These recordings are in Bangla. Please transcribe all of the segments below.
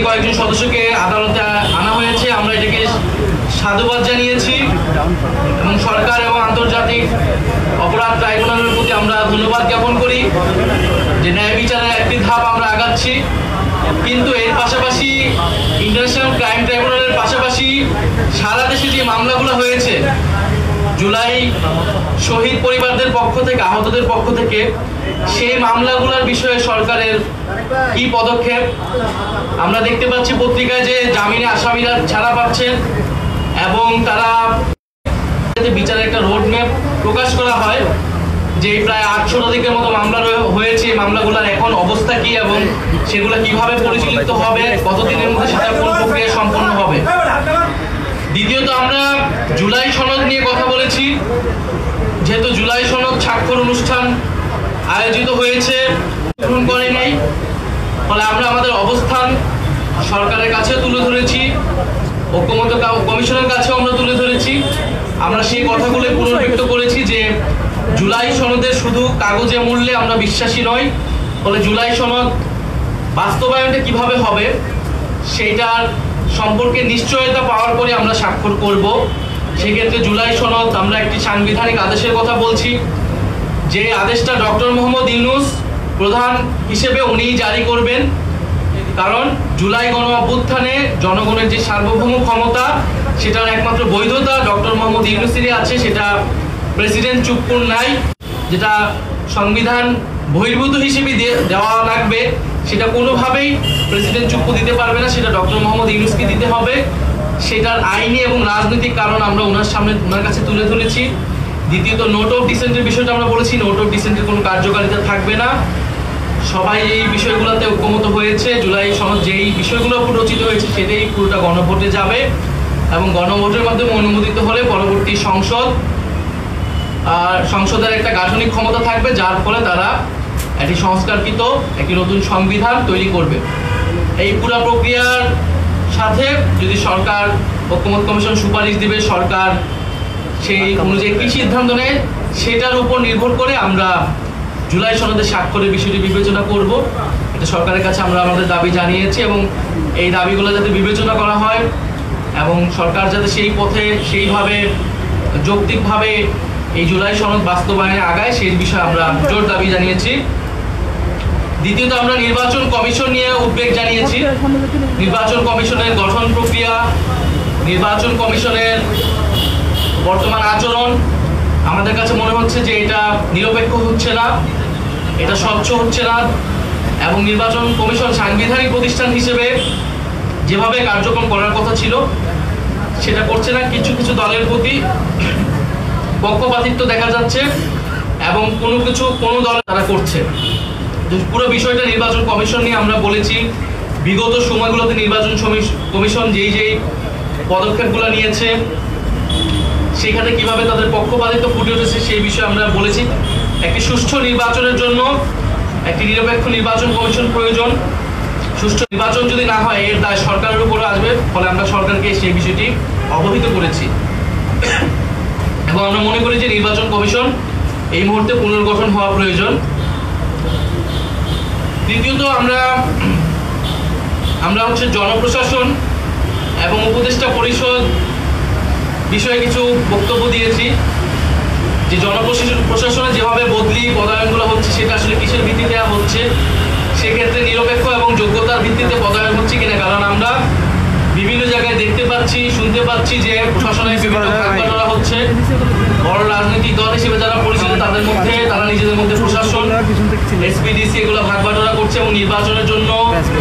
কয়েকজন সদস্যকে আদালতে আনা হয়েছে, আমরা এটাকে সাধুবাদ জানিয়েছি এবং সরকার এবং আন্তর্জাতিক অপরাধ ট্রাইব্যুনালের প্রতি আমরা ধন্যবাদ জ্ঞাপন করি যে ন্যায় বিচারের একটি ধাপ আমরা আগাচ্ছি। কিন্তু এর পাশাপাশি ইন্টারন্যাশনাল ক্রাইম ট্রাইব্যুনালের পাশাপাশি সারা দেশে যে মামলাগুলো হয়েছে জুলাই শহীদ পরিবারদের পক্ষ থেকে, আহতদের পক্ষ থেকে, সেই মামলাগুলোর বিষয়ে সরকারের কি পদক্ষেপ? আমরা দেখতে পাচ্ছি পত্রিকায় যে জামিনে আসামিরা ছাড়া পাচ্ছেন এবং তারা বিচারের একটা রোডম্যাপ প্রকাশ করা হয় যে প্রায় 800 মতো মামলা হয়েছে। মামলাগুলোর এখন অবস্থা কি এবং সেগুলো কিভাবে পরিচালিত হবে, কতদিনের মধ্যে সেটা কোন প্রক্রিয়া সম্পন্ন হবে। দ্বিতীয়ত আমরা জুলাই সনদ নিয়ে কথা বলেছি। যেহেতু জুলাই সনদ স্বাক্ষর অনুষ্ঠান আয়োজিত হয়েছে, গ্রহণ করে নাই, ফলে আমরা আমাদের অবস্থান সরকারের কাছে তুলে ধরেছি, ঐক্যমত্য কমিশনের কাছেও আমরা তুলে ধরেছি। আমরা সেই কথাগুলো পুনর্ব্যক্ত করেছি যে জুলাই সনদের শুধু কাগজে মূল্যে আমরা বিশ্বাসী নই, ফলে জুলাই সনদ বাস্তবায়নটা কিভাবে হবে সেইটার সম্পর্কে নিশ্চয়তা পাওয়ার পরে আমরা স্বাক্ষর করব। সেক্ষেত্রে জুলাই সনদ আমরা একটি সাংবিধানিক আদেশের কথা বলছি, যে আদেশটা ডক্টর মোহাম্মদ ইউনূস প্রধান হিসেবে উনিই জারি করবেন। কারণ জুলাই গণ অভ্যুত্থানে জনগণের যে সার্বভৌম ক্ষমতা, সেটার একমাত্র বৈধতা ডক্টর মোহাম্মদ ইউনূসেরই আছে, সেটা প্রেসিডেন্ট চুপ্পুর নাই। যেটা সংবিধান বহির্ভূত হিসেবে দেওয়া লাগবে, সেটা কোনোভাবেই প্রেসিডেন্ট চুপ্পু দিতে পারবে না, সেটা ডক্টর মোহাম্মদ ইউনূসকে দিতে হবে। সেটার আইনি এবং রাজনৈতিক কারণ আমরা ওনার কাছে তুলে ধরেছি। দ্বিতীয়ত নোট অফ ডিসেন্টের বিষয়টা আমরা বলেছি, নোট অফ ডিসেন্টের কোনো কার্যকারিতা থাকবে না। সবাই এই বিষয়গুলোতে ঐক্যমত হয়েছে। জুলাই সনদ যেই বিষয়গুলো রচিত হয়েছে সেটাই পুরোটা গণভোটে যাবে এবং গণভোটের মাধ্যমে অনুমোদিত হলে পরবর্তী সংসদের একটা গাঠনিক ক্ষমতা থাকবে, যার ফলে তারা একটি সংস্কারকৃত একটি নতুন সংবিধান তৈরি করবে। এই পুরো প্রক্রিয়ার সাথে যদি সরকার ঐক্যমত কমিশন সুপারিশ দিবে, সরকার সেই অনুযায়ী কি সিদ্ধান্ত নেয় সেটার উপর নির্ভর করে আমরা জুলাই সনদের স্বাক্ষরের বিষয়টি বিবেচনা করব। এটা সরকারের কাছে আমরা আমাদের দাবি জানিয়েছি এবং এই দাবিগুলো যাতে বিবেচনা করা হয় এবং সরকার যাতে সেই পথে সেইভাবে যৌক্তিকভাবে এই জুলাই সনদ বাস্তবায়নে আগায়, সেই বিষয়ে আমরা জোর দাবি জানিয়েছি। দ্বিতীয়ত আমরা নির্বাচন কমিশন নিয়ে উদ্বেগ জানিয়েছি। নির্বাচন কমিশনের গঠন প্রক্রিয়া, নির্বাচন কমিশনের বর্তমান আচরণ আমাদের কাছে মনে হচ্ছে যে এটা নিরপেক্ষ হচ্ছে না, এটা স্বচ্ছ হচ্ছে না এবং নির্বাচন কমিশন সাংবিধানিক প্রতিষ্ঠান হিসেবে যেভাবে কার্যক্রম করার কথা ছিল সেটা করছে না। কিছু কিছু দলের প্রতি পক্ষপাতিত্ব দেখা যাচ্ছে এবং কোনো দল তারা করছে। পুরো বিষয়টা নির্বাচন কমিশন নিয়ে আমরা বলেছি। বিগত সময়গুলোতে নির্বাচন কমিশন যেই পদক্ষেপগুলো নিয়েছে সেখানে কিভাবে তাদের পক্ষপাতিত্ব ফুটে উঠেছে সেই বিষয়ে আমরা বলেছি। একটি সুষ্ঠু নির্বাচনের জন্য একটি নিরপেক্ষ নির্বাচন কমিশন প্রয়োজন। সুষ্ঠু নির্বাচন যদি না হয় এর দায় সরকারের উপরে আসবে, ফলে আমরা সরকারকে সেই বিষয়টি অবহিত করেছি এবং আমরা মনে করি যে নির্বাচন কমিশন এই মুহূর্তে পুনর্গঠন হওয়া প্রয়োজন। দ্বিতীয়ত আমরা হচ্ছে জনপ্রশাসন এবং উপদেষ্টা পরিষদ বিষয়ে কিছু বক্তব্য দিয়েছি যে জনপ্রশাসনে যেভাবে বদলি পদায়নগুলো হচ্ছে সেটা আসলে কিসের ভিত্তিতে হচ্ছে, সেক্ষেত্রে নিরপেক্ষ এবং যোগ্যতার ভিত্তিতে পদায়ন হচ্ছে কিনা। কারণ আমরা বিভিন্ন জায়গায় দেখতে পাচ্ছি, শুনতে পাচ্ছি যে প্রশাসনের বিভিন্ন ভাগ হচ্ছে। বড় রাজনৈতিক দল হিসেবে যারা পরিচিত তাদের মধ্যে তারা নিজেদের মধ্যে প্রশাসন, এসপিডিসি এগুলো ভাগ বাটোয়ারা করছে এবং নির্বাচনের জন্য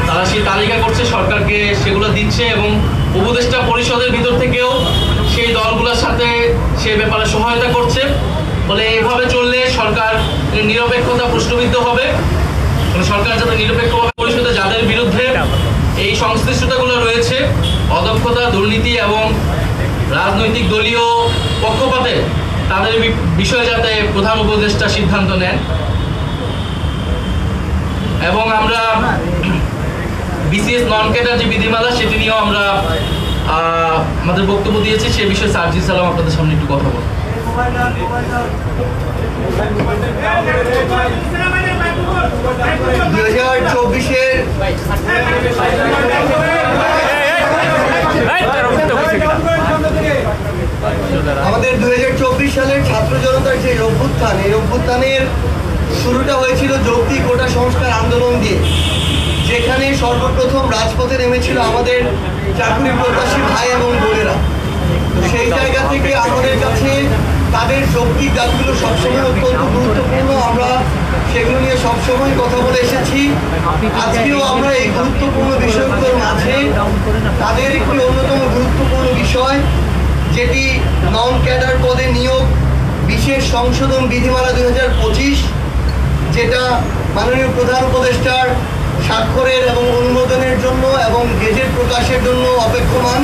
তারা সেই তালিকা করছে, সরকারকে সেগুলো দিচ্ছে এবং উপদেষ্টা পরিষদের ভিতর থেকেও সেই দলগুলোর সাথে সে ব্যাপারে সহায়তা করছে। বলে এভাবে চললে সরকার নিরপেক্ষতা প্রশ্নবিদ্ধ হবে। সরকার যাতে নিরপেক্ষভাবে পরিষদে যাদের বিরুদ্ধে এই সংশ্লিষ্টতাগুলো রয়েছে, অদক্ষতা, দুর্নীতি এবং রাজনৈতিক দলীয় পক্ষপাতে, তাদের বিষয়ে যাতে প্রধান উপদেষ্টা সিদ্ধান্ত নেন। এবং আমরা বিসিএস নন ক্যাডার যে বিধিমালা সেটি নিয়েও আমরা আমাদের বক্তব্য দিয়েছি। সে বিষয়ে সার্জিস সালাম আপনাদের সামনে একটু কথা বলব। 2024-এর অভ্যুত্থানের শুরুটা হয়েছিল যৌক্তিক কোটা সংস্কার আন্দোলন দিয়ে, যেখানে সর্বপ্রথম রাজপথে নেমেছিল আমাদের চাকরি প্রত্যাশী ভাই এবং বোনেরা। তো সেই জায়গা থেকে আমাদের কাছে তাদের যৌক্তিক দাবিগুলো সবসময় অত্যন্ত গুরুত্বপূর্ণ। আমরা সেগুলো নিয়ে সবসময় কথা বলে এসেছি। আজকেও আমরা এই গুরুত্বপূর্ণ বিষয়গুলোর মাঝে তাদের একটি অন্যতম গুরুত্বপূর্ণ বিষয়, যেটি নন ক্যাডার পদে নিয়োগ বিশেষ সংশোধন বিধিমালা 2025, যেটা মাননীয় প্রধান উপদেষ্টার স্বাক্ষরের এবং অনুমোদনের জন্য এবং গেজেট প্রকাশের জন্য অপেক্ষমান।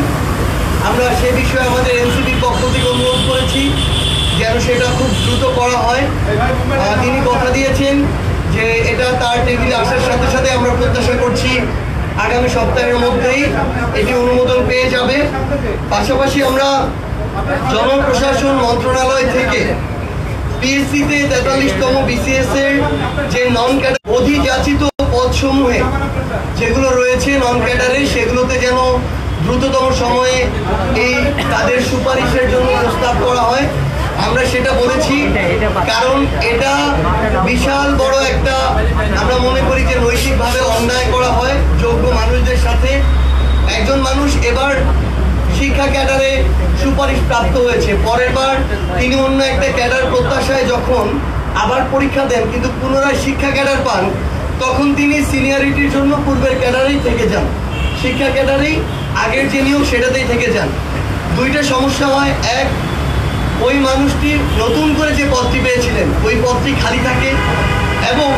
আমরা সে বিষয়ে আমাদের এনসিপির পক্ষ থেকে অনুরোধ করেছি যেন সেটা খুব দ্রুত করা হয়। তিনি কথা দিয়েছেন যে এটা তার টেবিলে আসার সাথে সাথে আমরা প্রত্যাশা করছি আগামী সপ্তাহের মধ্যেই এটি অনুমোদন পেয়ে যাবে। পাশাপাশি আমরা জনপ্রশাসন মন্ত্রণালয় থেকে পিএসসিতে 43তম বিসিএস এর যে নন ক্যাডার অধিযাচিত পদসমূহে যেগুলো রয়েছে নন ক্যাডারে, সেগুলোতে যেন দ্রুততম সময়ে এই তাদের সুপারিশের জন্য প্রস্তাব করা হয়। আমরা সেটা বলেছি, কারণ এটা বিশাল বড় একটা, আমরা মনে করি যে নৈতিকভাবে অন্যায় করা হয় যোগ্য মানুষদের সাথে। একজন মানুষ এবার শিক্ষা ক্যাডারে সুপারিশ প্রাপ্ত হয়েছে, পরের বার তিনি অন্য একটা ক্যাডার প্রত্যাশায় যখন আবার পরীক্ষা দেন কিন্তু পুনরায় শিক্ষা ক্যাডার পান, তখন তিনি সিনিয়রিটির জন্য পূর্বের ক্যাডারেই থেকে যান, শিক্ষা ক্যাডারেই আগের যে নিয়োগ সেটাতেই থেকে যান। দুইটা সমস্যা হয়, এক, ওই মানুষটি নতুন করে যে পদটি পেয়েছিলেন ওই পদটি খালি থাকে, এবং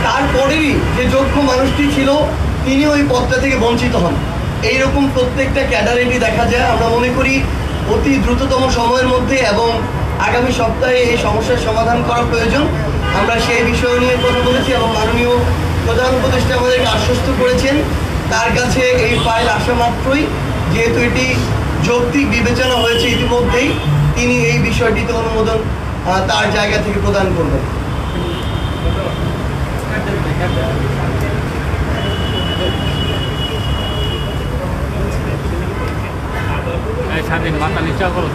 তারপরেরই যে যোগ্য মানুষটি ছিল তিনি ওই পদটা থেকে বঞ্চিত হন। এইরকম প্রত্যেকটা ক্যাডারেরই দেখা যায়। আমরা মনে করি অতি দ্রুততম সময়ের মধ্যে এবং আগামী সপ্তাহে এই সমস্যার সমাধান করা প্রয়োজন। আমরা সেই বিষয় নিয়ে কথা বলেছি এবং মাননীয় প্রধান উপদেষ্টা আমাদেরকে আশ্বস্ত করেছেন তার কাছে এই ফাইল আসা মাত্রই, যেহেতু এটি যৌক্তিক বিবেচনা হয়েছে ইতিমধ্যেই, তিনি এই বিষয়টিতে অনুমোদন তার জায়গা থেকে প্রদান করবেন। স্বাধীন মাথা নিচা করো।